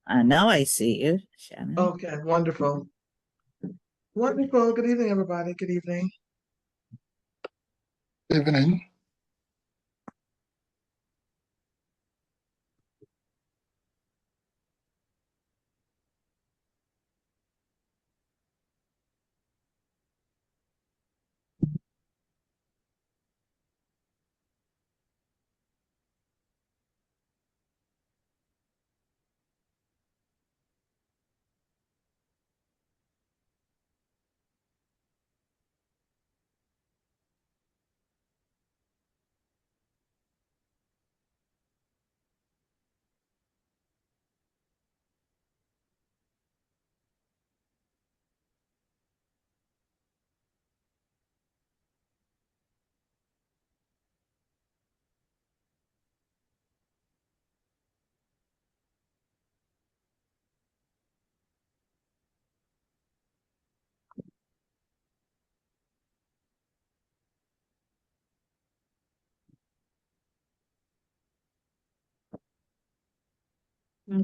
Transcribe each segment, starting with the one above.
I know I see you, Shannon. Okay, wonderful. Wonderful. Good evening, everybody. Good evening. Evening.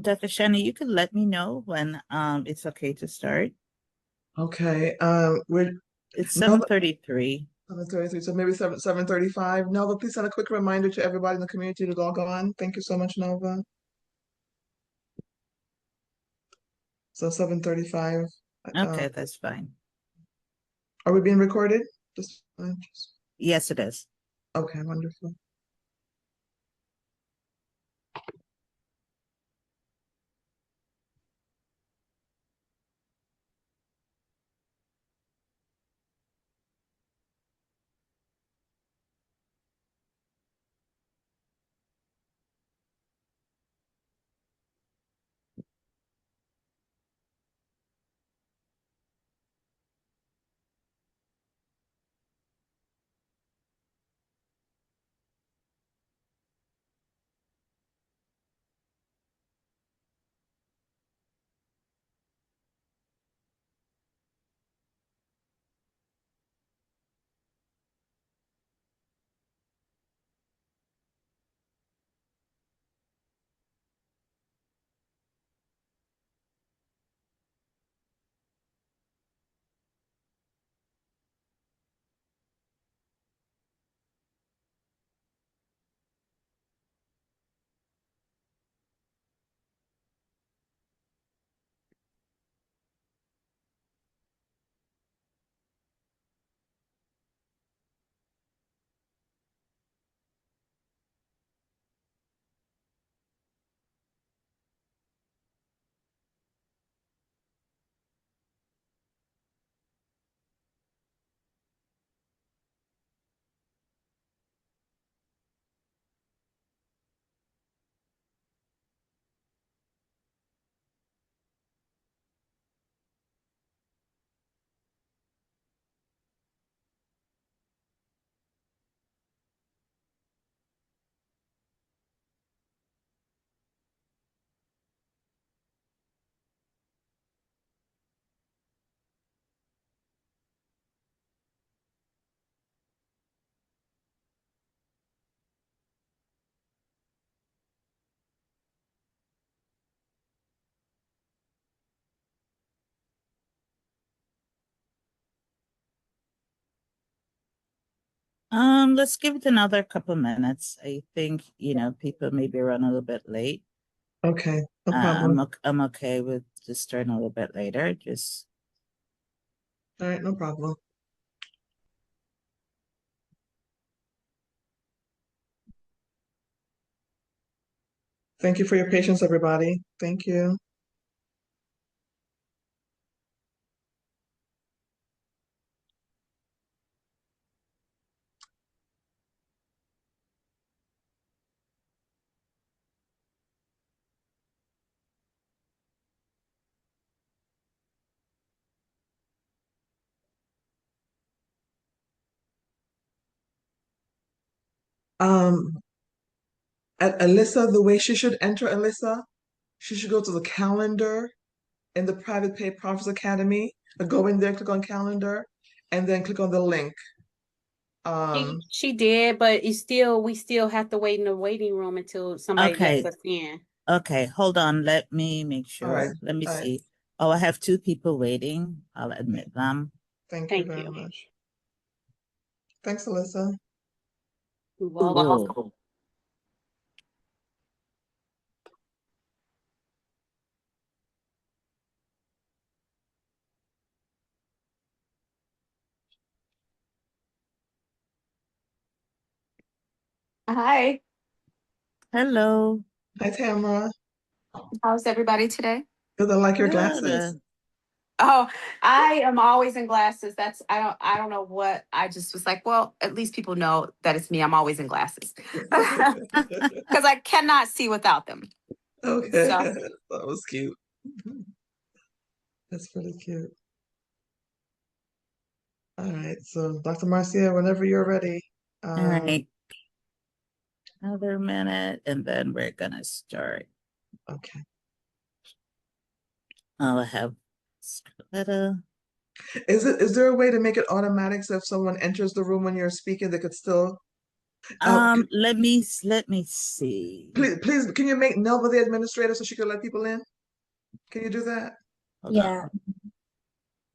Dr. Shannon, you could let me know when it's okay to start. Okay. We're It's Nova 7:33. 7:33, so maybe 7:35. Nova, please send a quick reminder to everybody in the community to log on. Thank you so much, Nova. So 7:35. Okay, that's fine. Are we being recorded? Just Yes, it is. okay, wonderful. Let's give it another couple minutes. I think, people maybe run a little bit late. Okay, no problem. I'm okay with just starting a little bit later. Just All right, no problem. Thank you for your patience, everybody. Thank you. Um, Alyssa, the way she should enter, Alyssa, she should go to the calendar in the Private Pay Profits Academy. Go in there, click on calendar, and then click on the link. Um, She did, but it's still we still have to wait in the waiting room until somebody lets okay. us in. Okay, hold on. Let me make All right. sure. Let me All right. see. Oh, I have two people waiting. I'll admit them. Thank you Thank very you. much. Thanks, Alyssa. You're welcome. Ooh. Hi, Hello. Hi, Tamara. how's everybody today? Good, I like your Good. glasses. Oh, I am always in glasses. I don't know what. I just was like, well, at least people know that it's me. I'm always in glasses. Because I cannot see without them. Okay, So that was cute. That's pretty cute. All right, so Dr. Marcia, whenever you're ready. All right. Another minute, and then we're gonna start. Okay. I'll have Scarletta. Is there a way to make it automatic so if someone enters the room when you're speaking, they could still Let me see. please can you make Nelva the administrator so she could let people in? Can you do that? Hold Yeah. on.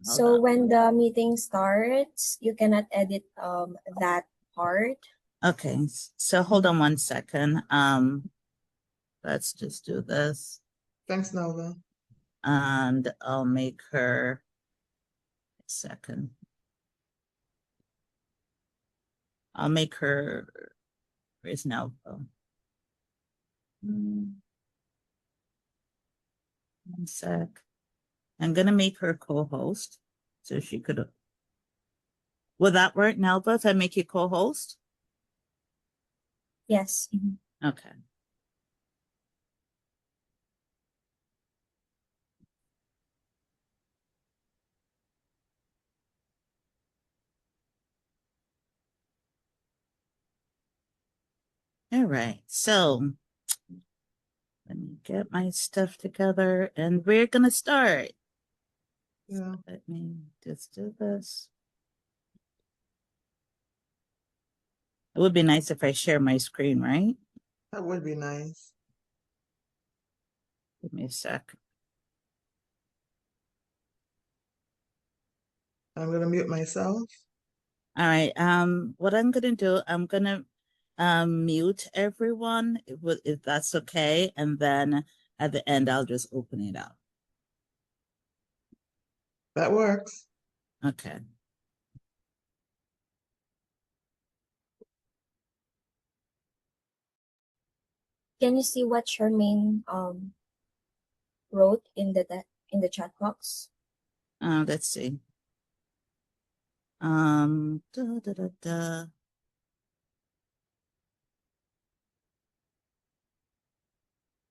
Hold So on. when the meeting starts, you cannot edit that part. Okay, so hold on 1 second. Let's just do this. Thanks, Nelva. And I'll make her a second. I'll make her where's now. One sec. I'm gonna make her co-host so she could. Will that work, Nelva, if I make you co-host? Yes. Okay. All right, so let me get my stuff together and we're gonna start. Yeah. Let me just do this. It would be nice if I share my screen, right? That would be nice. Give me a sec. I'm gonna mute myself. All right. What I'm gonna do, I'm gonna mute everyone if that's okay, and then at the end I'll just open it up. That works. Okay. Can you see what Charmaine wrote in the chat box? Let's see. Da, da, da, da.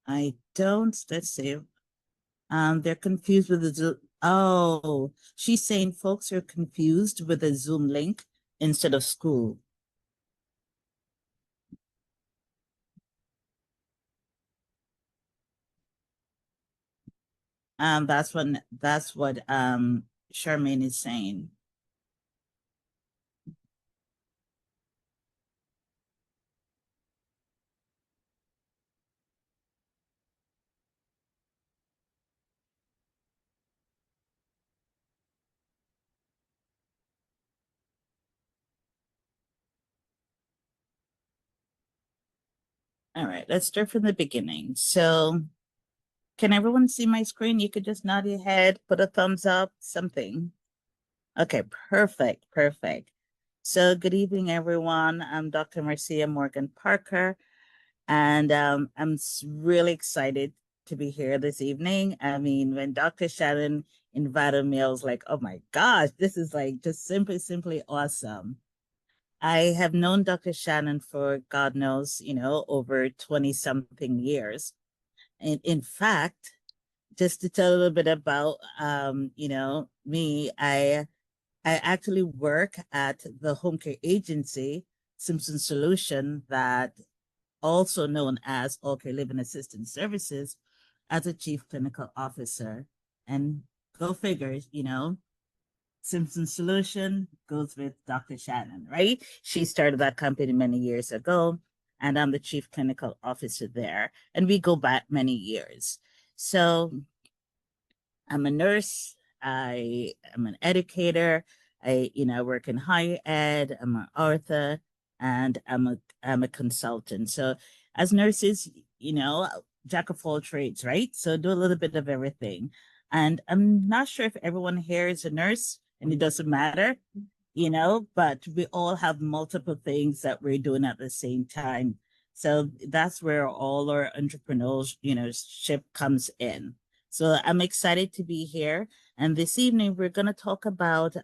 I don't. Let's see. They're confused with the Zoom. Oh, she's saying folks are confused with the Zoom link instead of school. That's what Charmaine is saying. All right, let's start from the beginning. So can everyone see my screen? You could just nod your head, put a thumbs up, something. Okay, perfect, perfect. So good evening, everyone. I'm Dr. Marcia Morgan Parker, and I'm really excited to be here this evening. I mean, when Dr. Shannon invited me, I was like, oh my gosh, this is like just simply awesome. I have known Dr. Shannon for God knows, over 20 something years. And in fact, just to tell a little bit about me, I actually work at the home care agency, Simpson Solution, that also known as All Care Living Assistance Services, as a chief clinical officer. And go figures, Simpson Solution goes with Dr. Shannon, right? She started that company many years ago. and I'm the chief clinical officer there. And we go back many years. So I'm a nurse. I am an educator. I work in higher ed. I'm an author, and I'm a consultant. So as nurses, jack of all trades, right? So do a little bit of everything. And I'm not sure if everyone here is a nurse, and it doesn't matter, but we all have multiple things that we're doing at the same time. So that's where all our entrepreneurship comes in. So I'm excited to be here. And this evening, we're going to talk about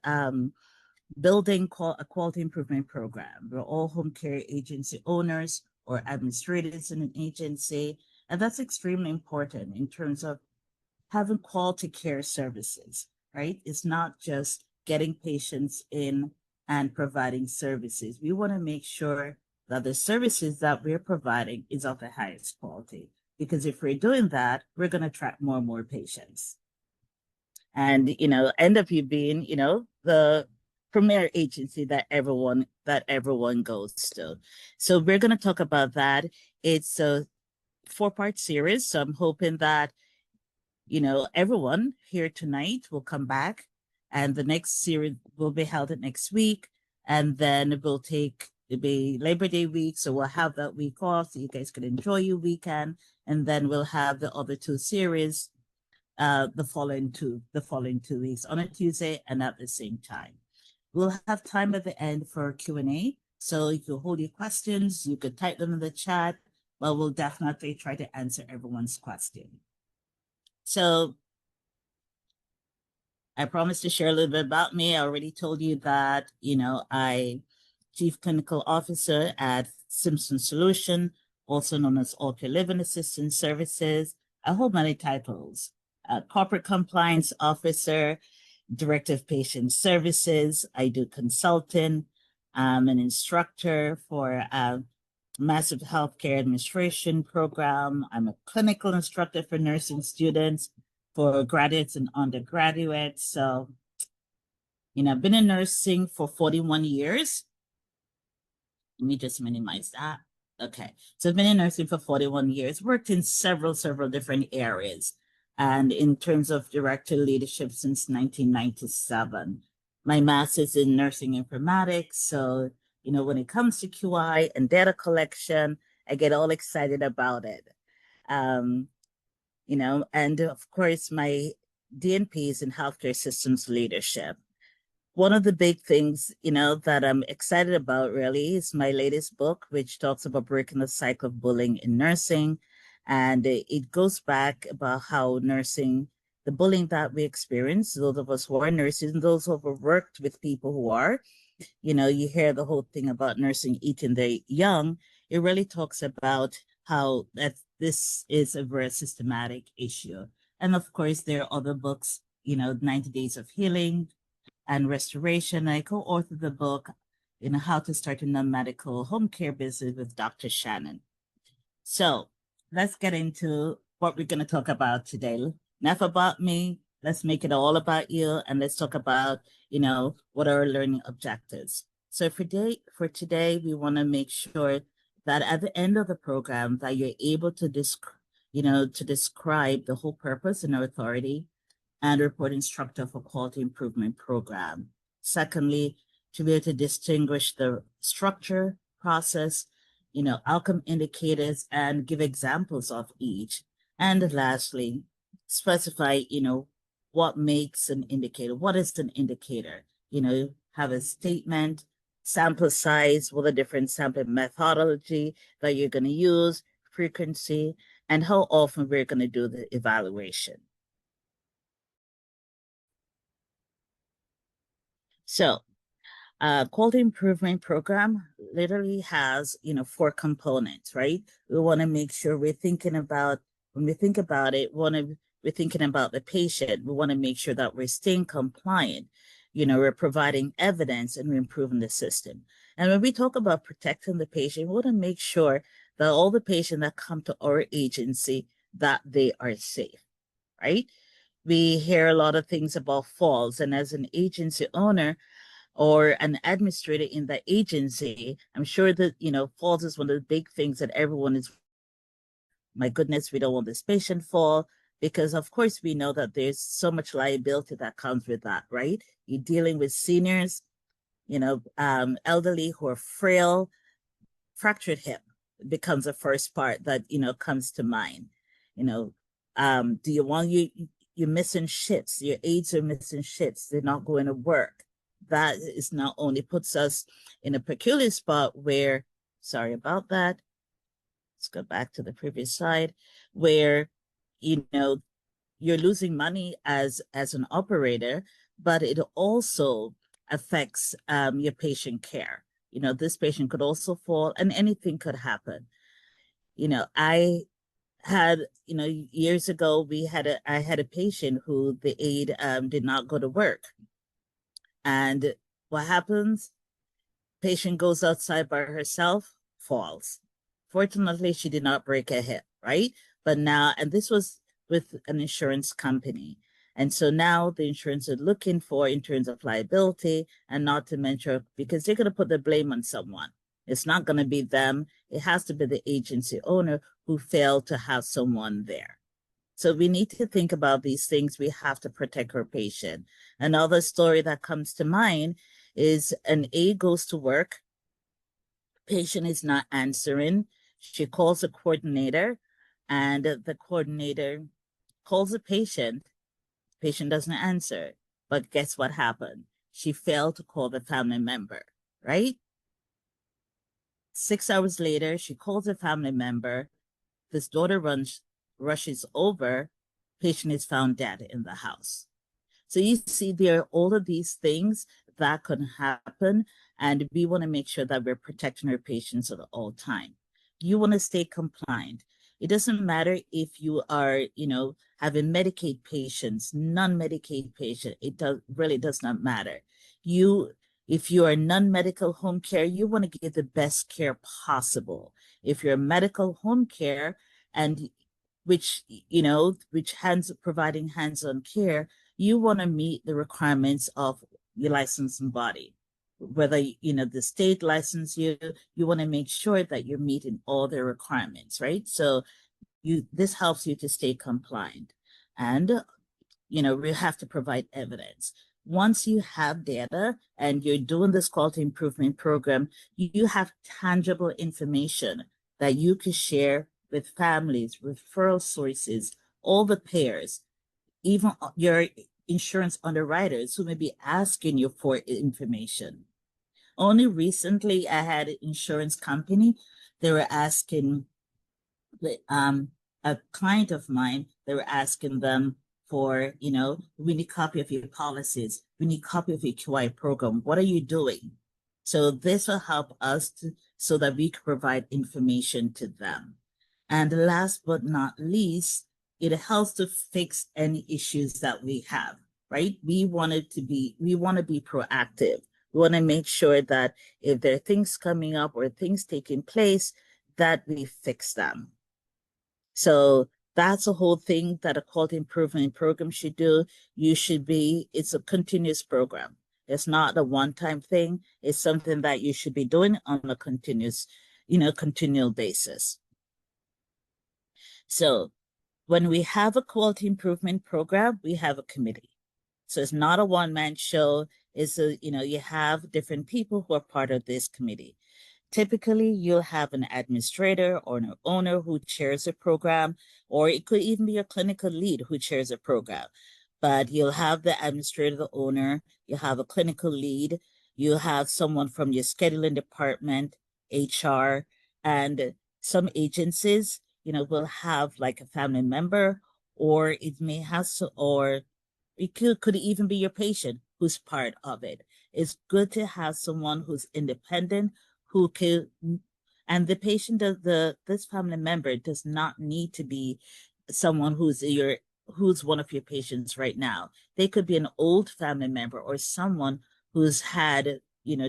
building a quality improvement program. We're all home care agency owners or administrators in an agency. And that's extremely important in terms of having quality care services, right? It's not just getting patients in and providing services. We want to make sure that the services that we're providing is of the highest quality. Because if we're doing that, we're going to attract more and more patients. And, end up you being, the premier agency that everyone goes to. So we're going to talk about that. It's a 4-part series. So I'm hoping that everyone here tonight will come back, and the next series will be held next week. And then it'll be Labor Day week. So we'll have that week off so you guys can enjoy your weekend. And then we'll have the other 2 series the following 2 weeks on a Tuesday and at the same time. We'll have time at the end for Q&A. So you can hold your questions, you could type them in the chat, but we'll definitely try to answer everyone's question. So I promised to share a little bit about me. I already told you that, I Chief Clinical Officer at Simpson Solution, also known as All Care Living Assistance Services. I hold many titles: Corporate Compliance Officer, Director of Patient Services. I do consulting. I'm an instructor for Massive Healthcare Administration program. I'm a clinical instructor for nursing students, for graduates and undergraduates. So, I've been in nursing for 41 years. Let me just minimize that. Okay. So I've been in nursing for 41 years, worked in several different areas. And in terms of director leadership since 1997. My master's in nursing informatics. So, when it comes to QI and data collection, I get all excited about it. And of course, my DNP is in healthcare systems leadership. One of the big things, that I'm excited about really is my latest book, which talks about breaking the cycle of bullying in nursing. And it goes back about how nursing, the bullying that we experience, those of us who are nurses and those who have worked with people who are, you hear the whole thing about nursing eating the young. It really talks about how this is a very systematic issue. And of course, there are other books, 90 Days of Healing and Restoration. I co-authored the book, How to Start a Non-Medical Home Care Business with Dr. Shannon. So let's get into what we're going to talk about today. Enough about me. Let's make it all about you, and let's talk about, what are our learning objectives. So for today, we want to make sure that at the end of the program that you're able to describe the whole purpose and authority and reporting structure for quality improvement program. Secondly, to be able to distinguish the structure, process, outcome indicators, and give examples of each. And lastly, specify, what makes an indicator. What is an indicator? Have a statement, sample size, what the different sampling methodology that you're going to use, frequency, and how often we're going to do the evaluation. So, quality improvement program literally has, 4 components, right? We want to make sure we're thinking about, when we think about it, we're thinking about the patient. We want to make sure that we're staying compliant. We're providing evidence and we're improving the system. And when we talk about protecting the patient, we want to make sure that all the patients that come to our agency, that they are safe, right? We hear a lot of things about falls. And as an agency owner, or an administrator in the agency, I'm sure that, falls is one of the big things that everyone is, my goodness, we don't want this patient fall, because of course we know that there's so much liability that comes with that, right? You're dealing with seniors, elderly who are frail. Fractured hip becomes the first part that, comes to mind. Do you want you're missing shifts, your aides are missing shifts, they're not going to work. That is not only puts us in a peculiar spot where, sorry about that, let's go back to the previous slide, where, you're losing money as an operator, but it also affects your patient care. This patient could also fall and anything could happen. I had, years ago, I had a patient who the aide did not go to work. And what happens? Patient goes outside by herself, falls. Fortunately, she did not break a hip, right? But now, and this was with an insurance company. And so now the insurance is looking for in terms of liability, and not to mention, because they're going to put the blame on someone. It's not going to be them. It has to be the agency owner who failed to have someone there. So we need to think about these things. We have to protect our patient. Another story that comes to mind is an aide goes to work, patient is not answering. She calls the coordinator, and the coordinator calls the patient doesn't answer. But guess what happened? She failed to call the family member, right? 6 hours later, she calls a family member. This daughter rushes over. Patient is found dead in the house. So you see, there are all of these things that can happen, and we want to make sure that we're protecting our patients at all time. You want to stay compliant. It doesn't matter if you are, having Medicaid patients, non-Medicaid patient. It really does not matter. If you are non-medical home care, you want to give the best care possible. If you're medical home care, and which providing hands-on care, you want to meet the requirements of your licensing body. Whether, the state license you want to make sure that you're meeting all their requirements, right? So this helps you to stay compliant. And, we have to provide evidence. Once you have data and you're doing this quality improvement program, you have tangible information that you can share with families, referral sources, all the payers, even your insurance underwriters who may be asking you for information. Only recently, I had an insurance company. They were asking a client of mine, they were asking them for, we need a copy of your policies. We need a copy of your QI program. What are you doing? So this will help us so that we can provide information to them. And last but not least, it helps to fix any issues that we have, right? We want to be proactive. We want to make sure that if there are things coming up or things taking place, that we fix them. So that's a whole thing that a quality improvement program should do. It's a continuous program. It's not a one-time thing. It's something that you should be doing on a continual basis. So when we have a quality improvement program, we have a committee. So it's not a one-man show. You have different people who are part of this committee. Typically, you'll have an administrator or an owner who chairs a program, or it could even be a clinical lead who chairs a program. But you'll have the administrator, the owner, you have a clinical lead, you have someone from your scheduling department, HR, and some agencies, will have like a family member, or it may have, or it could even be your patient who's part of it. It's good to have someone who's independent, who can, and the patient this family member does not need to be someone who's one of your patients right now. They could be an old family member or someone who's had,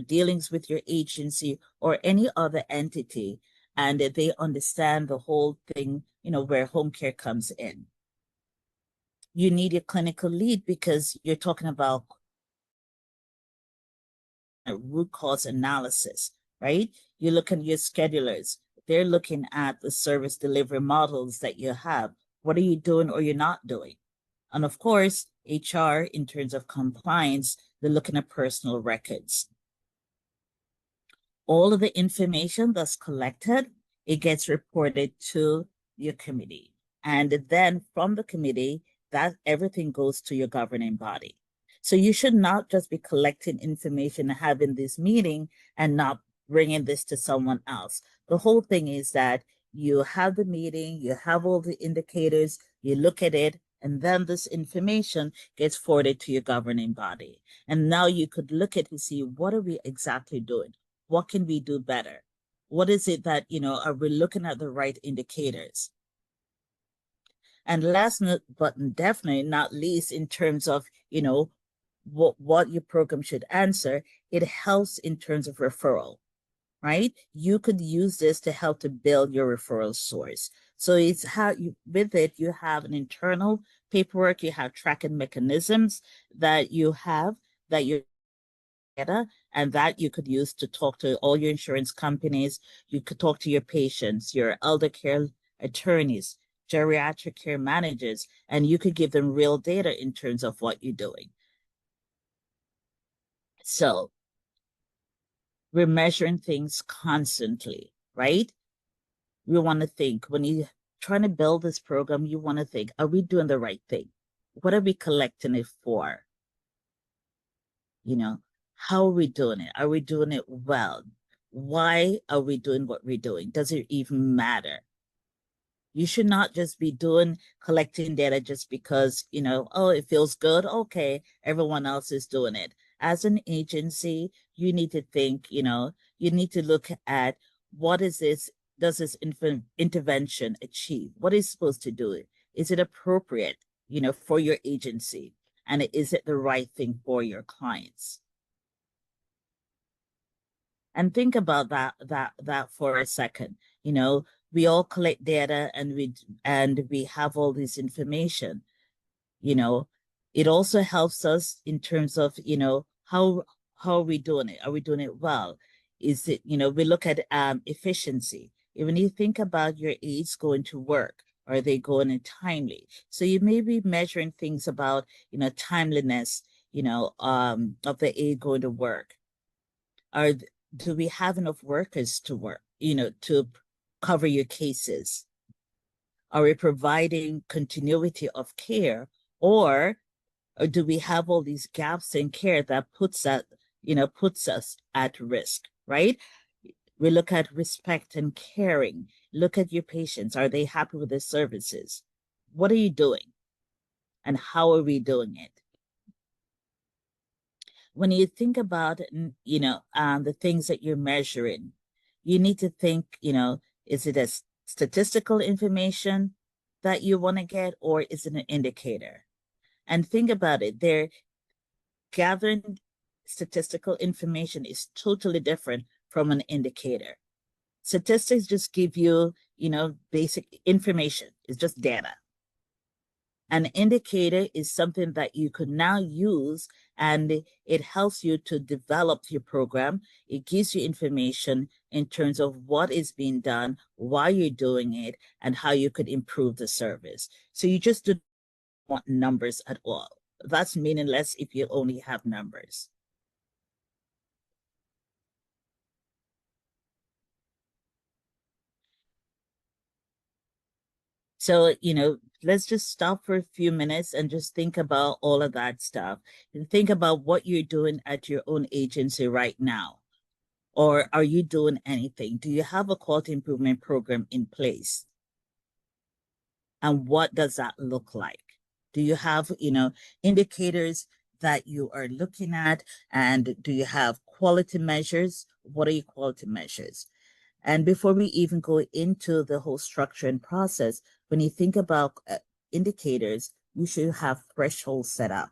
dealings with your agency or any other entity, and they understand the whole thing, where home care comes in. You need a clinical lead because you're talking about root cause analysis, right? You look at your schedulers. They're looking at the service delivery models that you have. What are you doing or you're not doing? And of course, HR, in terms of compliance, they're looking at personal records. All of the information that's collected, it gets reported to your committee. And then from the committee, that everything goes to your governing body. So you should not just be collecting information and having this meeting and not bringing this to someone else. The whole thing is that you have the meeting, you have all the indicators, you look at it, and then this information gets forwarded to your governing body. And now you could look at to see what are we exactly doing? What can we do better? What is it that, are we looking at the right indicators? And last but definitely not least, in terms of, what your program should answer, it helps in terms of referral, right? You could use this to help to build your referral source. So it's how with it, you have an internal paperwork, you have tracking mechanisms that you have that you're data, and that you could use to talk to all your insurance companies. You could talk to your patients, your elder care attorneys, geriatric care managers, and you could give them real data in terms of what you're doing. So we're measuring things constantly, right? We want to think when you're trying to build this program, you want to think, are we doing the right thing? What are we collecting it for? How are we doing it? Are we doing it well? Why are we doing what we're doing? Does it even matter? You should not just be collecting data just because, oh, it feels good. Okay, everyone else is doing it. As an agency, you need to think, you need to look at what is this, does this intervention achieve? What is it supposed to do? Is it appropriate, for your agency? And is it the right thing for your clients? And think about that for a second. We all collect data and we have all this information. It also helps us in terms of, how are we doing it? Are we doing it well? Is it, we look at efficiency. When you think about your aides going to work, are they going in timely? So you may be measuring things about, timeliness, of the aide going to work. Do we have enough workers to work, to cover your cases? Are we providing continuity of care, or do we have all these gaps in care that puts us at risk, right? We look at respect and caring. Look at your patients. Are they happy with the services? What are you doing? And how are we doing it? When you think about, the things that you're measuring, you need to think, is it a statistical information that you want to get, or is it an indicator? And think about it. They're gathering statistical information is totally different from an indicator. Statistics just give you, basic information. It's just data. An indicator is something that you could now use, and it helps you to develop your program. It gives you information in terms of what is being done, why you're doing it, and how you could improve the service. So you just don't want numbers at all. That's meaningless if you only have numbers. So, let's just stop for a few minutes and just think about all of that stuff. And think about what you're doing at your own agency right now. Or are you doing anything? Do you have a quality improvement program in place? And what does that look like? Do you have, indicators that you are looking at? And do you have quality measures? What are your quality measures? And before we even go into the whole structure and process, when you think about indicators, you should have thresholds set up.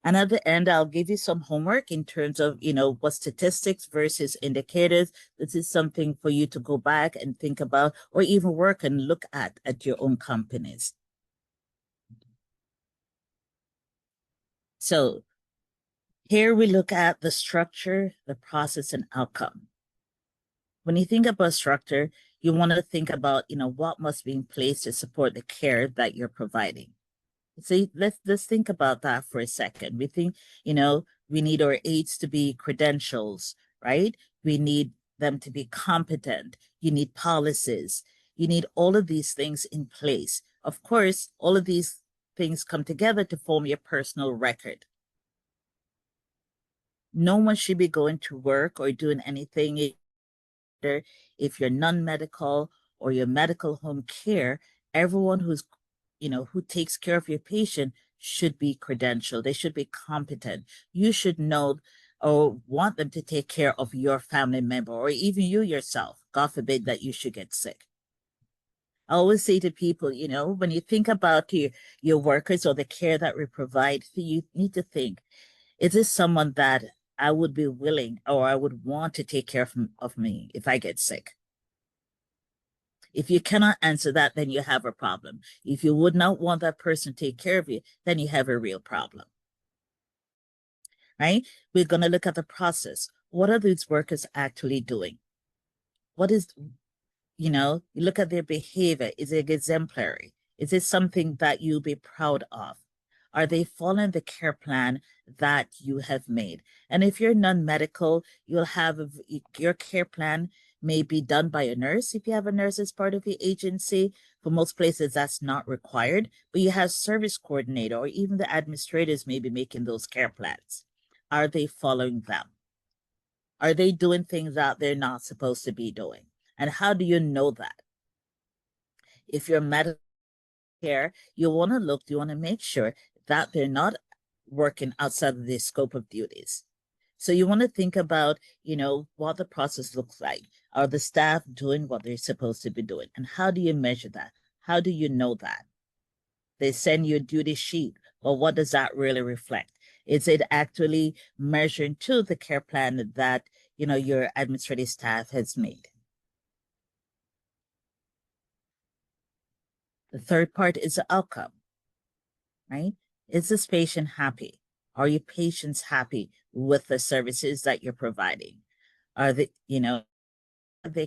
And at the end, I'll give you some homework in terms of, what statistics versus indicators. This is something for you to go back and think about, or even work and look at your own companies. So Here we look at the structure, the process, and outcome. When you think about structure, you want to think about, what must be in place to support the care that you're providing. So let's think about that for a second. We think, we need our aides to be credentials, right? We need them to be competent. You need policies. You need all of these things in place. Of course, all of these things come together to form your personal record. No one should be going to work or doing anything if you're non-medical or your medical home care. Everyone who takes care of your patient should be credentialed. They should be competent. You should know or want them to take care of your family member or even you yourself. God forbid that you should get sick. I always say to people, when you think about your workers or the care that we provide, you need to think, is this someone that I would be willing or I would want to take care of me if I get sick? If you cannot answer that, then you have a problem. If you would not want that person to take care of you, then you have a real problem. Right? We're going to look at the process. What are these workers actually doing? What is, you look at their behavior. Is it exemplary? Is it something that you'll be proud of? Are they following the care plan that you have made? And if you're non-medical, you'll have your care plan may be done by a nurse. If you have a nurse as part of your agency, for most places that's not required, but you have service coordinator or even the administrators may be making those care plans. Are they following them? Are they doing things that they're not supposed to be doing? And how do you know that? If you're medical care, you want to make sure that they're not working outside of their scope of duties. So you want to think about, what the process looks like. Are the staff doing what they're supposed to be doing? And how do you measure that? How do you know that? They send you a duty sheet, but what does that really reflect? Is it actually measuring to the care plan that, your administrative staff has made? The third part is the outcome, right? Is this patient happy? Are your patients happy with the services that you're providing? Are they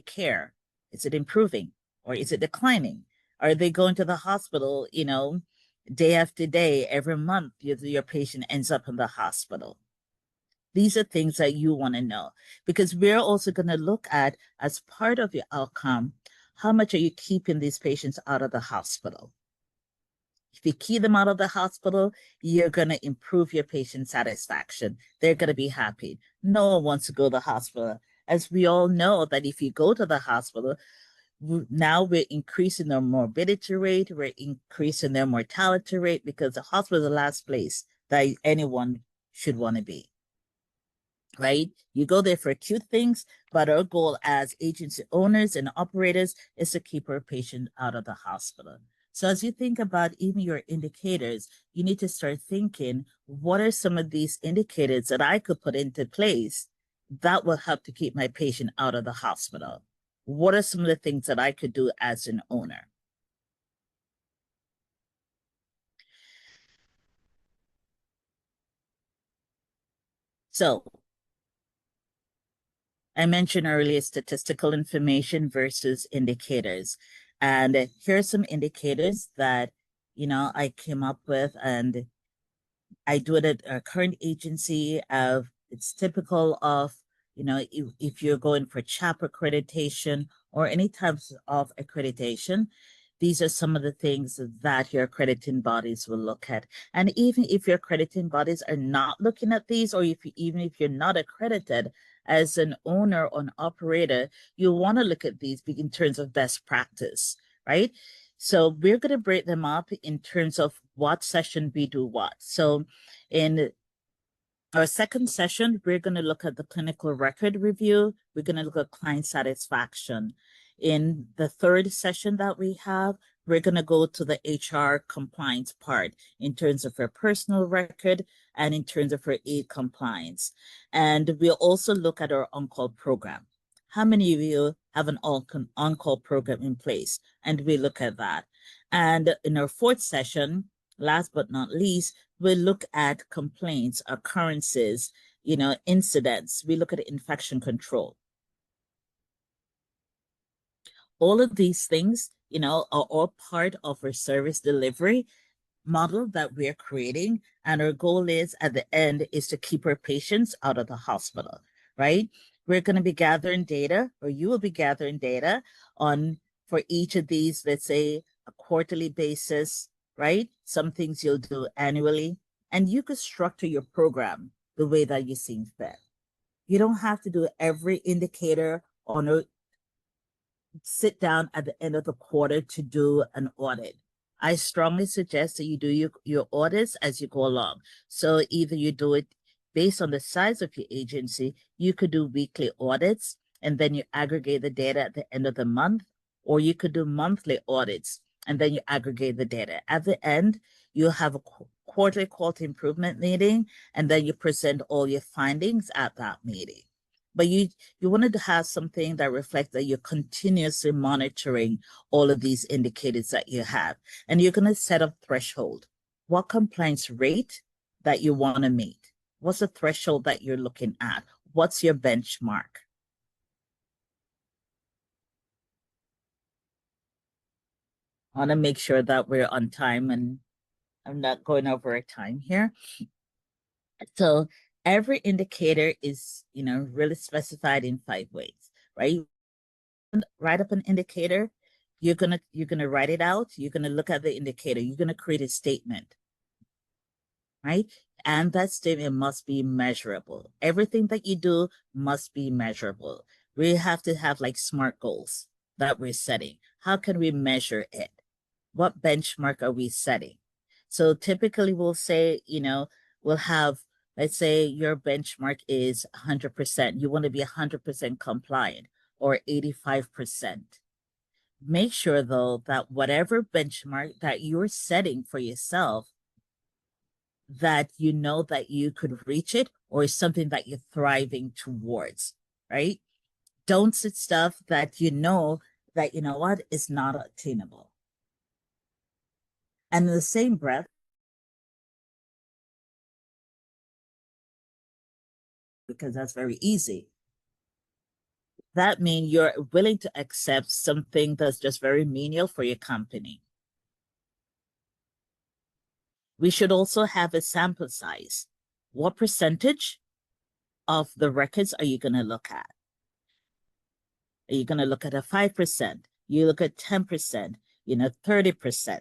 care? Is it improving or is it declining? Are they going to the hospital, day after day, every month, your patient ends up in the hospital? These are things that you want to know, because we're also going to look at, as part of your outcome, how much are you keeping these patients out of the hospital? If you keep them out of the hospital, you're going to improve your patient satisfaction. They're going to be happy. No one wants to go to the hospital. As we all know that if you go to the hospital, now we're increasing their morbidity rate, we're increasing their mortality rate, because the hospital is the last place that anyone should want to be. Right? You go there for acute things, but our goal as agency owners and operators is to keep our patient out of the hospital. So as you think about even your indicators, you need to start thinking, what are some of these indicators that I could put into place that will help to keep my patient out of the hospital? What are some of the things that I could do as an owner? So I mentioned earlier statistical information versus indicators. And here are some indicators that, I came up with, and I do it at our current agency. It's typical of, if you're going for CHAP accreditation or any types of accreditation, these are some of the things that your accrediting bodies will look at. And even if your accrediting bodies are not looking at these, or even if you're not accredited, as an owner or an operator, you want to look at these in terms of best practice, right? So we're going to break them up in terms of what session we do what. So in our second session, we're going to look at the clinical record review. We're going to look at client satisfaction. In the third session that we have, we're going to go to the HR compliance part in terms of her personal record and in terms of her aid compliance. And we'll also look at our on-call program. How many of you have an on-call program in place? And we look at that. And in our fourth session, last but not least, we look at complaints, occurrences, incidents. We look at infection control. All of these things, are all part of our service delivery model that we're creating. And our goal is at the end is to keep our patients out of the hospital, right? We're going to be gathering data, or you will be gathering data on for each of these, let's say a quarterly basis, right? Some things you'll do annually, and you could structure your program the way that you see fit. You don't have to do every indicator on a sit down at the end of the quarter to do an audit. I strongly suggest that you do your audits as you go along. So either you do it based on the size of your agency, you could do weekly audits and then you aggregate the data at the end of the month, or you could do monthly audits and then you aggregate the data. At the end, you'll have a quarterly quality improvement meeting, and then you present all your findings at that meeting. But you wanted to have something that reflects that you're continuously monitoring all of these indicators that you have. And you're going to set a threshold. What compliance rate that you want to meet? What's the threshold that you're looking at? What's your benchmark? I want to make sure that we're on time and I'm not going over our time here. So every indicator is, really specified in 5 ways, right? Write up an indicator. You're gonna write it out. You're gonna look at the indicator. You're gonna create a statement, right? And that statement must be measurable. Everything that you do must be measurable. We have to have like SMART goals that we're setting. How can we measure it? What benchmark are we setting? So typically we'll say, we'll have, let's say your benchmark is 100%. You want to be 100% compliant or 85%. Make sure though that whatever benchmark that you're setting for yourself, that you know that you could reach it or is something that you're thriving towards, right? Don't set stuff that that what is not attainable. And in the same breath, because that's very easy, that means you're willing to accept something that's just very menial for your company. We should also have a sample size. What percentage of the records are you going to look at? Are you going to look at a 5%? You look at 10%, 30%.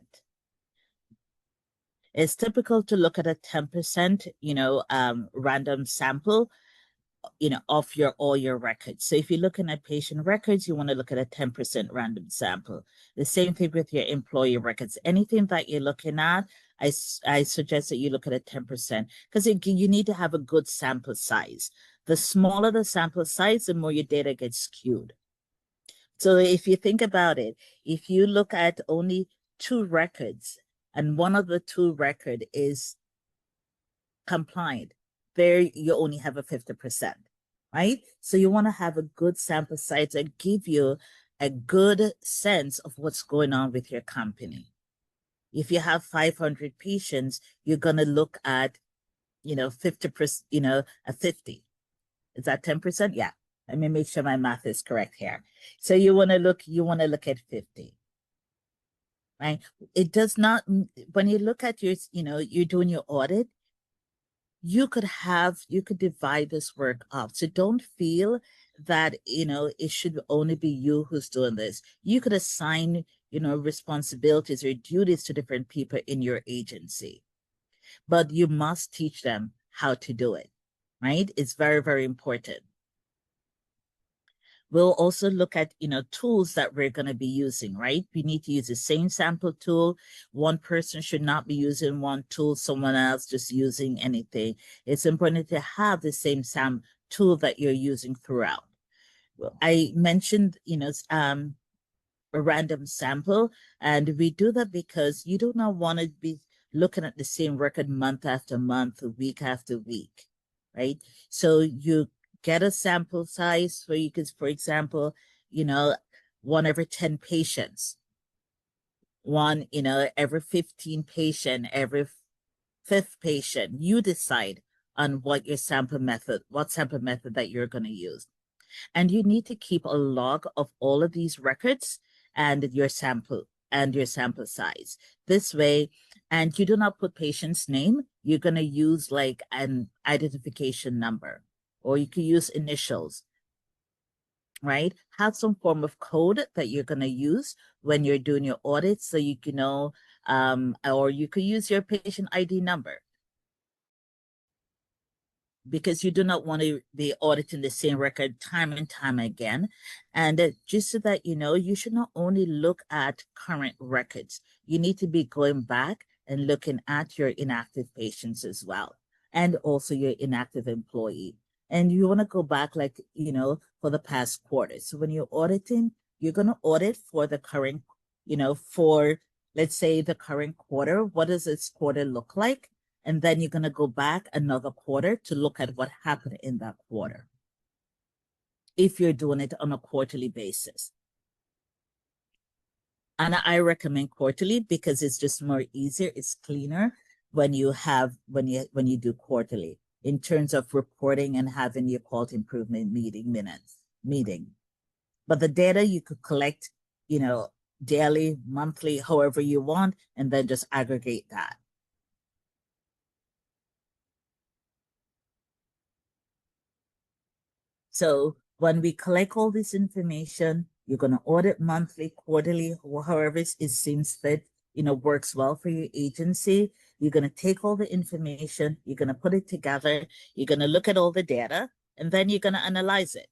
It's typical to look at a 10%, random sample, of all your records. So if you're looking at patient records, you want to look at a 10% random sample. The same thing with your employee records. Anything that you're looking at, I suggest that you look at a 10% because you need to have a good sample size. The smaller the sample size, the more your data gets skewed. So if you think about it, if you look at only 2 records and one of the 2 record is compliant, there you only have a 50%, right? So you want to have a good sample size that give you a good sense of what's going on with your company. If you have 500 patients, you're going to look at, 50%, a 50. Is that 10%? Yeah. Let me make sure my math is correct here. So you want to look at 50. Right? It does not, when you look at your, you're doing your audit, you could divide this work up. So don't feel that, it should only be you who's doing this. You could assign, responsibilities or duties to different people in your agency, but you must teach them how to do it, right? It's very, very important. We'll also look at, tools that we're going to be using, right? We need to use the same sample tool. One person should not be using one tool, someone else just using anything. It's important to have the same tool that you're using throughout. I mentioned, a random sample, and we do that because you do not want to be looking at the same record month after month, week after week, right? So you get a sample size where you could, for example, 1 every 10 patients. one, every 15 patient, every fifth patient, you decide on what sample method that you're going to use. And you need to keep a log of all of these records and your sample size. This way, and you do not put patient's name, you're going to use like an identification number, or you could use initials, right? Have some form of code that you're going to use when you're doing your audit, so you can know, or you could use your patient ID number, because you do not want to be auditing the same record time and time again. And just so that you know, you should not only look at current records, you need to be going back and looking at your inactive patients as well, and also your inactive employee. And you want to go back, like, for the past quarter. So when you're auditing, you're going to audit for the current, for, let's say, the current quarter. What does this quarter look like? And then you're going to go back another quarter to look at what happened in that quarter, if you're doing it on a quarterly basis. And I recommend quarterly because it's just more easier, it's cleaner when you do quarterly, in terms of reporting and having your quality improvement meeting. But the data you could collect, daily, monthly, however you want, and then just aggregate that. So when we collect all this information, you're going to audit monthly, quarterly, or however it seems fit, works well for your agency. You're going to take all the information, you're going to put it together, you're going to look at all the data, and then you're going to analyze it.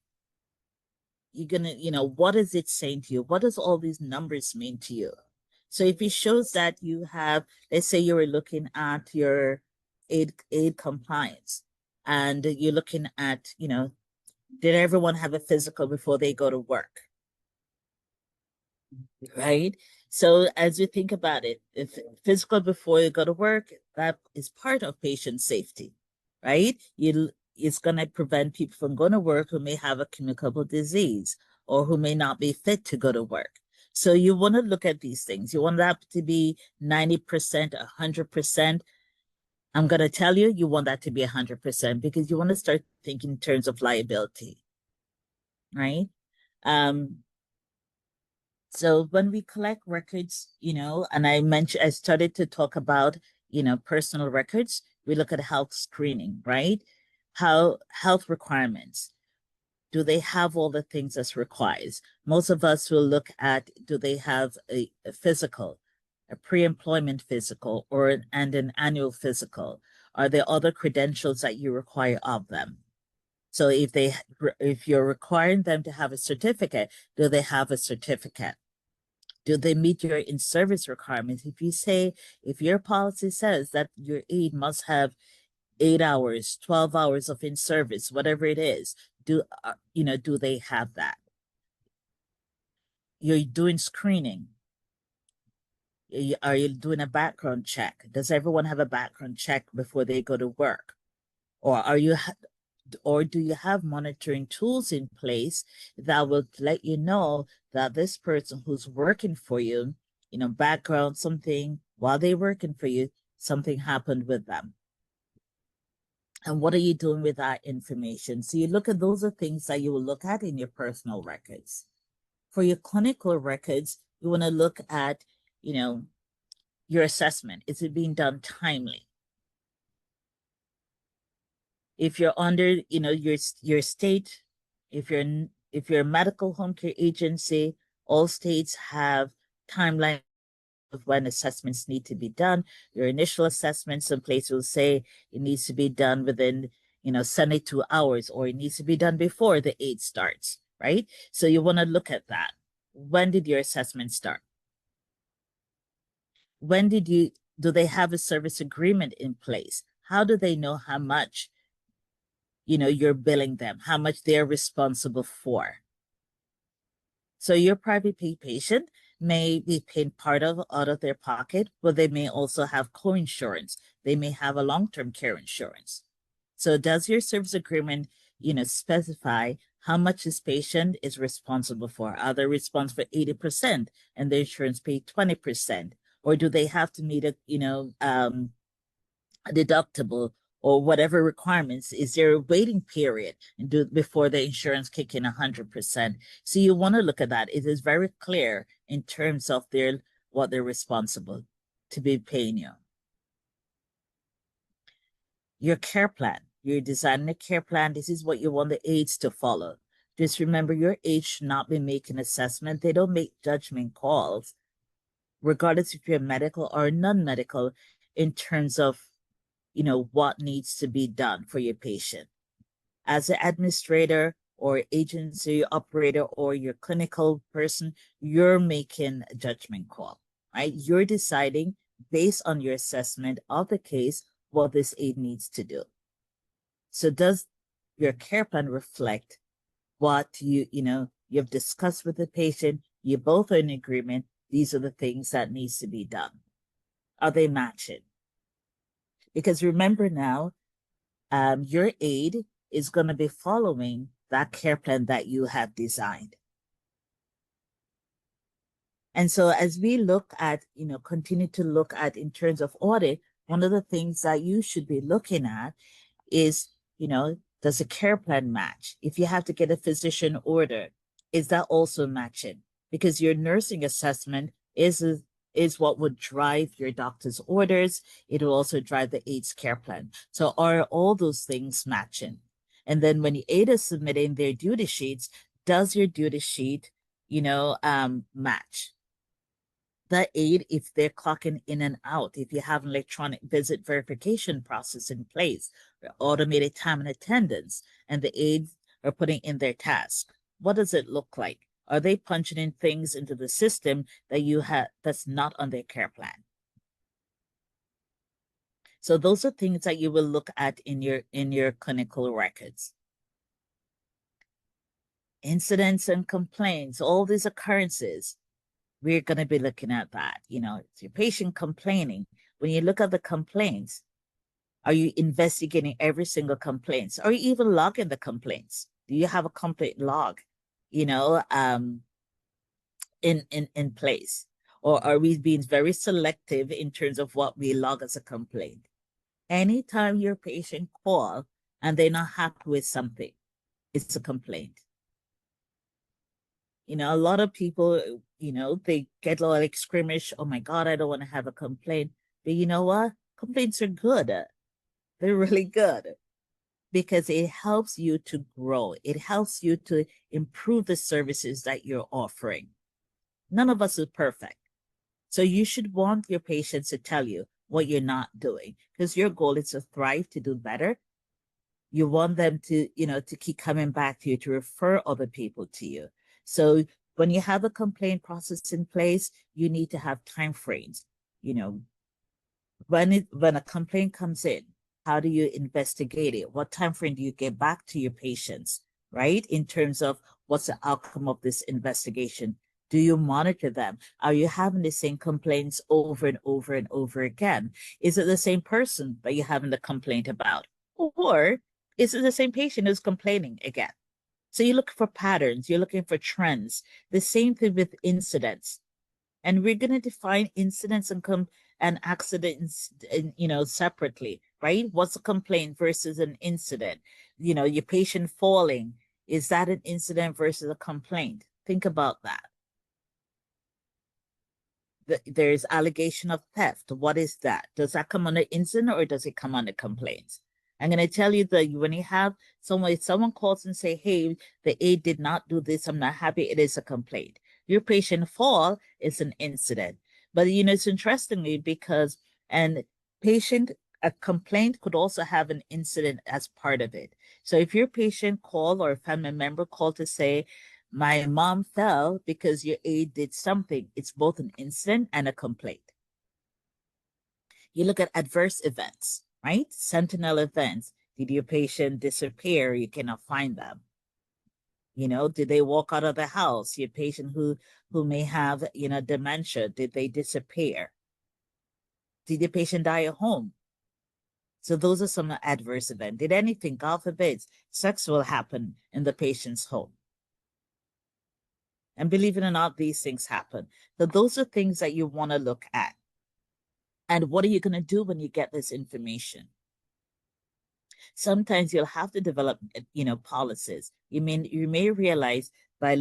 You're going to, what is it saying to you? What does all these numbers mean to you? So if it shows that you have, let's say you were looking at your aid compliance, and you're looking at, did everyone have a physical before they go to work? Right? So as you think about it, if physical before you go to work, that is part of patient safety, right? It's going to prevent people from going to work who may have a communicable disease or who may not be fit to go to work. So you want to look at these things. You want that to be 90%, 100%. I'm going to tell you, you want that to be 100%, because you want to start thinking in terms of liability, right? So when we collect records, and I started to talk about, personal records, we look at health screening, right? How health requirements, do they have all the things that's required? Most of us will look at, do they have a physical, a pre-employment physical, and an annual physical? Are there other credentials that you require of them? So if you're requiring them to have a certificate, do they have a certificate? Do they meet your in-service requirements? If your policy says that your aide must have 8 hours, 12 hours of in-service, whatever it is, do they have that? You're doing screening. Are you doing a background check? Does everyone have a background check before they go to work? Or do you have monitoring tools in place that will let you know that this person who's working for you, background something, while they're working for you, something happened with them? And what are you doing with that information? So those are things that you will look at in your personal records. For your clinical records, you want to look at, your assessment. Is it being done timely? If you're under, your state, if you're a medical home care agency, all states have timelines of when assessments need to be done. Your initial assessment, some places will say it needs to be done within, 72 hours, or it needs to be done before the aid starts, right? So you want to look at that. When did your assessment start? Do they have a service agreement in place? How do they know how much, you're billing them, how much they're responsible for? So your private pay patient may be paying part of out of their pocket, but they may also have co-insurance. They may have a long-term care insurance. So does your service agreement, specify how much this patient is responsible for. Are they responsible for 80% and the insurance pay 20%? Or do they have to meet a, a deductible or whatever requirements? Is there a waiting period before the insurance kick in 100%? So you want to look at that. It is very clear in terms of what they're responsible to be paying you. Your care plan. You're designing a care plan. This is what you want the aides to follow. Just remember, your aides should not be making assessment. They don't make judgment calls, regardless if you're medical or non-medical, in terms of, what needs to be done for your patient. As an administrator or agency operator or your clinical person, you're making a judgment call, right? You're deciding based on your assessment of the case what this aide needs to do. So does your care plan reflect what you've discussed with the patient? You both are in agreement. These are the things that needs to be done. Are they matching? Because remember now, your aide is going to be following that care plan that you have designed. And so as we look at, continue to look at in terms of audit, one of the things that you should be looking at is, does the care plan match? If you have to get a physician order, is that also matching? Because your nursing assessment is what would drive your doctor's orders. It will also drive the aide's care plan. So are all those things matching? And then when the aide is submitting their duty sheets, does your duty sheet, match? The aide, if they're clocking in and out, if you have an electronic visit verification process in place, automated time and attendance, and the aides are putting in their task, what does it look like? Are they punching in things into the system that you have that's not on their care plan? So those are things that you will look at in your clinical records. Incidents and complaints, all these occurrences, we're going to be looking at that. It's your patient complaining. When you look at the complaints, are you investigating every single complaint? Or even logging the complaints? Do you have a complaint log, in place? Or are we being very selective in terms of what we log as a complaint? Anytime your patient call and they're not happy with something, it's a complaint. A lot of people, they get a little squeamish. Oh my God, I don't want to have a complaint. But you know what? Complaints are good. They're really good because it helps you to grow. It helps you to improve the services that you're offering. None of us is perfect. So you should want your patients to tell you what you're not doing, because your goal is to thrive, to do better. You want them to, to keep coming back to you, to refer other people to you. So when you have a complaint process in place, you need to have time frames. When a complaint comes in, how do you investigate it? What time frame do you get back to your patients, right? In terms of what's the outcome of this investigation? Do you monitor them? Are you having the same complaints over and over and over again? Is it the same person that you're having the complaint about? Or is it the same patient who's complaining again? So you look for patterns, you're looking for trends. The same thing with incidents. And we're going to define incidents and accidents, separately, right? What's a complaint versus an incident? Your patient falling, is that an incident versus a complaint? Think about that. There's allegation of theft. What is that? Does that come under incident or does it come under complaints? I'm going to tell you that when you have someone calls and say, hey, the aide did not do this, I'm not happy, it is a complaint. Your patient fall is an incident. But, it's interestingly because a complaint could also have an incident as part of it. So if your patient called or a family member called to say, my mom fell because your aide did something, it's both an incident and a complaint. You look at adverse events, right? Sentinel events. Did your patient disappear? You cannot find them. Did they walk out of the house? Your patient who may have, dementia, did they disappear? Did the patient die at home? So those are some adverse events. Did anything, God forbid, sexual happen in the patient's home? And believe it or not, these things happen. So those are things that you want to look at. And what are you going to do when you get this information? Sometimes you'll have to develop, policies. You may realize by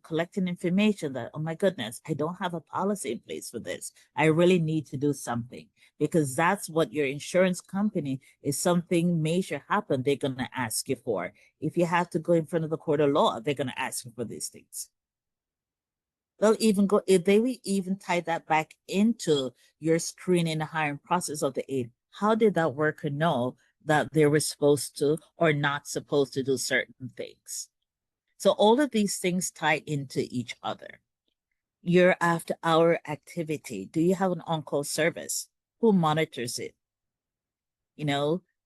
collecting information that, oh my goodness, I don't have a policy in place for this. I really need to do something, because that's what your insurance company is. Something major happened, they're going to ask you for. If you have to go in front of the court of law, they're going to ask you for these things. They will even tie that back into your screening and hiring process of the aide. How did that worker know that they were supposed to or not supposed to do certain things? So all of these things tie into each other. Your after hour activity. Do you have an on-call service? Who monitors it?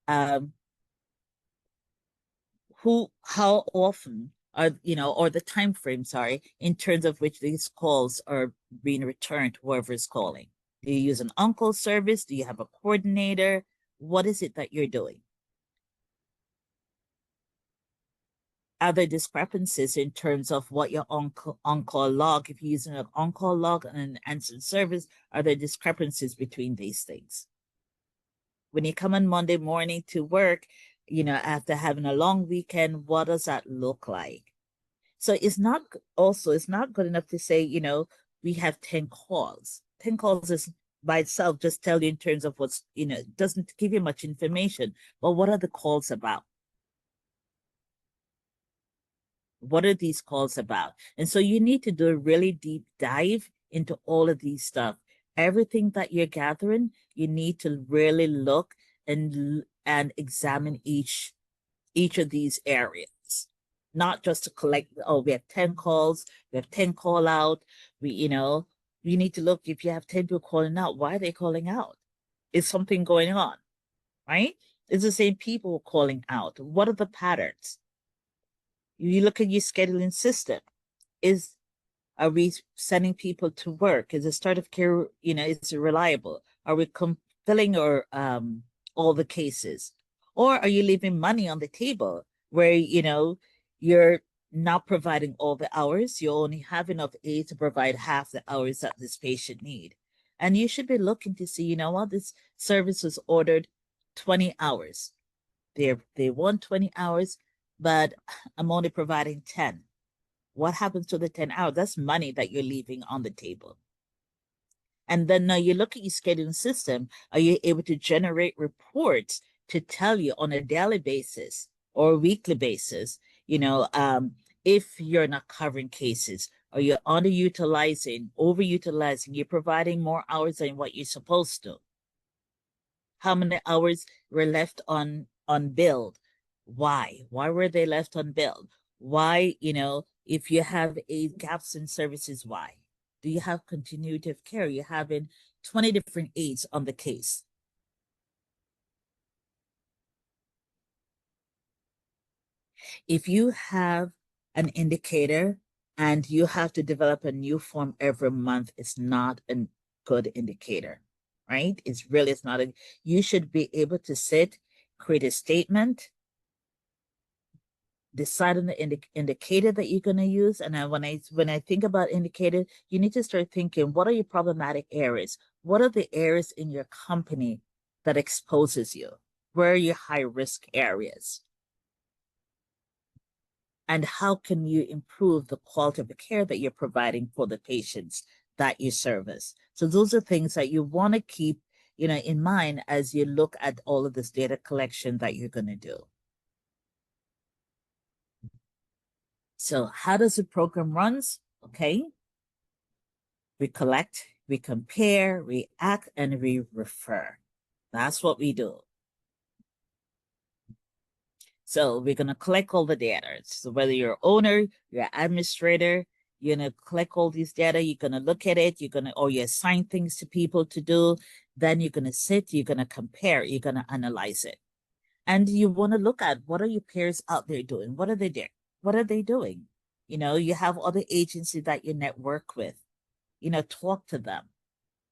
Um, how often or the time frame, sorry, in terms of which these calls are being returned to whoever is calling. Do you use an on-call service? Do you have a coordinator? What is it that you're doing? Are there discrepancies in terms of what your on-call log, if you're using an on-call log and an answered service, are there discrepancies between these things? When you come on Monday morning to work, after having a long weekend, what does that look like? So it's not good enough to say, we have 10 calls. 10 calls is by itself just tell you in terms of what's, doesn't give you much information. But what are the calls about? What are these calls about? And so you need to do a really deep dive into all of these stuff. Everything that you're gathering, you need to really look and examine each of these areas, not just to collect, oh, we have 10 calls, we have 10 call out. You need to look, if you have 10 people calling out, why are they calling out? Is something going on, right? It's the same people calling out. What are the patterns? You look at your scheduling system. Are we sending people to work? Is the start of care, is it reliable? Are we filling all the cases? Or are you leaving money on the table where, you're not providing all the hours? You only have enough aid to provide half the hours that this patient need. And you should be looking to see, what, this service was ordered 20 hours. They want 20 hours, but I'm only providing 10. What happens to the 10 hours? That's money that you're leaving on the table. And then now you look at your scheduling system. Are you able to generate reports to tell you on a daily basis or a weekly basis, if you're not covering cases? Are you underutilizing, overutilizing? You're providing more hours than what you're supposed to. How many hours were left unbilled? Why? Why were they left unbilled? Why, if you have gaps in services, why? Do you have continuity of care? You're having 20 different aides on the case. If you have an indicator and you have to develop a new form every month, it's not a good indicator, right? It's not you should be able to create a statement, decide on the indicator that you're going to use. And when I think about indicator, you need to start thinking, what are your problematic areas? What are the areas in your company that exposes you? Where are your high risk areas? And how can you improve the quality of the care that you're providing for the patients that you service? So those are things that you want to keep, in mind as you look at all of this data collection that you're going to do. So how does the program runs? Okay. We collect, we compare, we act, and we refer. That's what we do. So we're going to collect all the data. So whether you're owner, you're administrator, you're going to collect all these data, you're going to look at it, or you assign things to people to do. Then you're going to you're going to compare, you're going to analyze it. And you want to look at, what are your peers out there doing? What are they doing? What are they doing? You have other agencies that you network with, talk to them.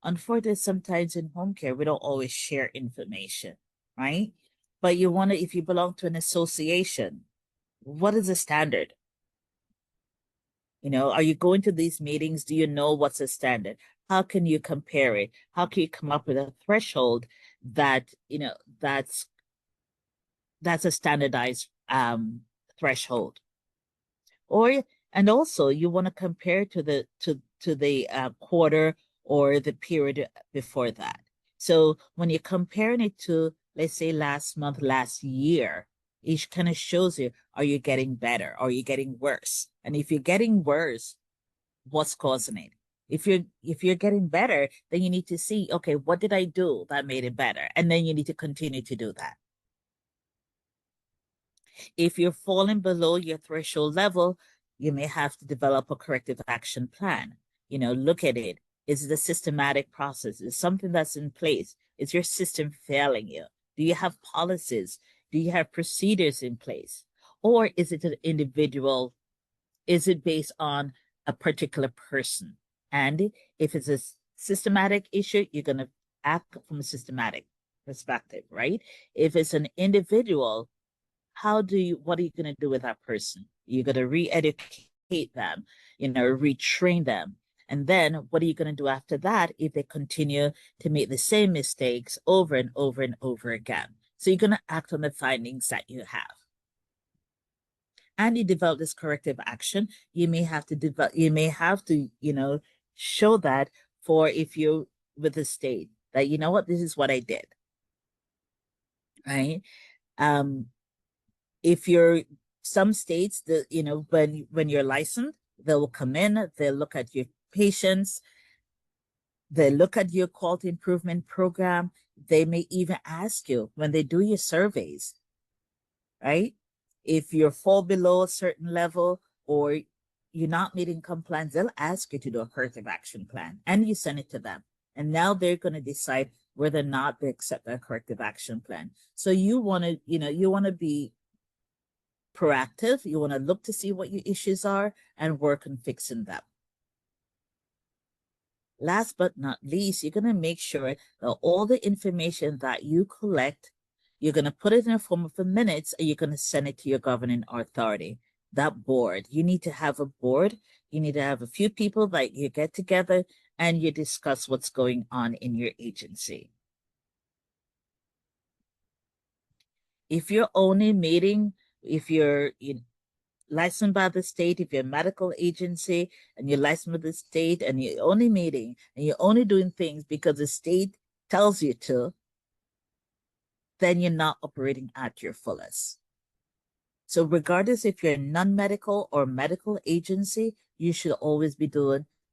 Unfortunately, sometimes in home care, we don't always share information, right? But you want to, if you belong to an association, what is the standard? You know, are you going to these meetings? Do you know what's a standard? How can you compare it? How can you come up with a threshold that, you know, that's a standardized threshold? Or and also you want to compare to the quarter or the period before that. So when you're comparing it to, let's say, last month, last year, it kind of shows you, are you getting better? Are you getting worse? And if you're getting worse, what's causing it? If you're getting better, then you need to see, okay, what did I do that made it better? And then you need to continue to do that. If you're falling below your threshold level, you may have to develop a corrective action plan. You know, look at it. Is it a systematic process? Is something that's in place? Is your system failing you? Do you have policies? Do you have procedures in place? Or is it an individual? Is it based on a particular person? And if it's a systematic issue, you're going to act from a systematic perspective, right? If it's an individual, what are you going to do with that person? You're going to re-educate them, you know, retrain them. And then what are you going to do after that if they continue to make the same mistakes over and over and over again? So you're going to act on the findings that you have. And you develop this corrective action. You may have to, you know, show that for if you're with the state that, you know what, this is what I did. Right? If you're some states that, you know, when you're licensed, they will come in, they'll look at your patients, they look at your quality improvement program. They may even ask you when they do your surveys, right? If you fall below a certain level or you're not meeting compliance, they'll ask you to do a corrective action plan and you send it to them. And now they're going to decide whether or not they accept that corrective action plan. So you want to, you know, you want to be proactive. You want to look to see what your issues are and work on fixing them. Last but not least, you're going to make sure that all the information that you collect, you're going to put it in a form of the minutes and you're going to send it to your governing authority. That board, you need to have a board. You need to have a few people that you get together and you discuss what's going on in your agency. If you're only meeting, if you're licensed by the state, if you're a medical agency and you're licensed by the state and you're only meeting and you're only doing things because the state tells you to, then you're not operating at your fullest. So regardless if you're a non-medical or medical agency, you should always be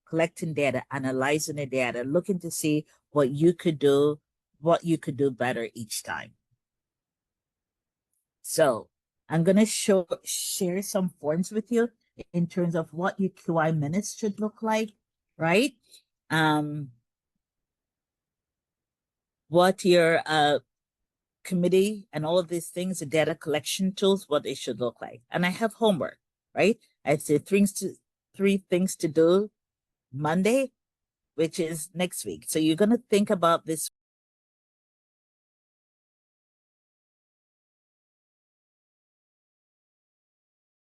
collecting data, analyzing the data, looking to see what you could do better each time. So I'm going to share some forms with you in terms of what your QI minutes should look like, right? What your committee and all of these things, the data collection tools, what they should look like. And I have homework, right? I say three things to do Monday, which is next week. So you're going to think about this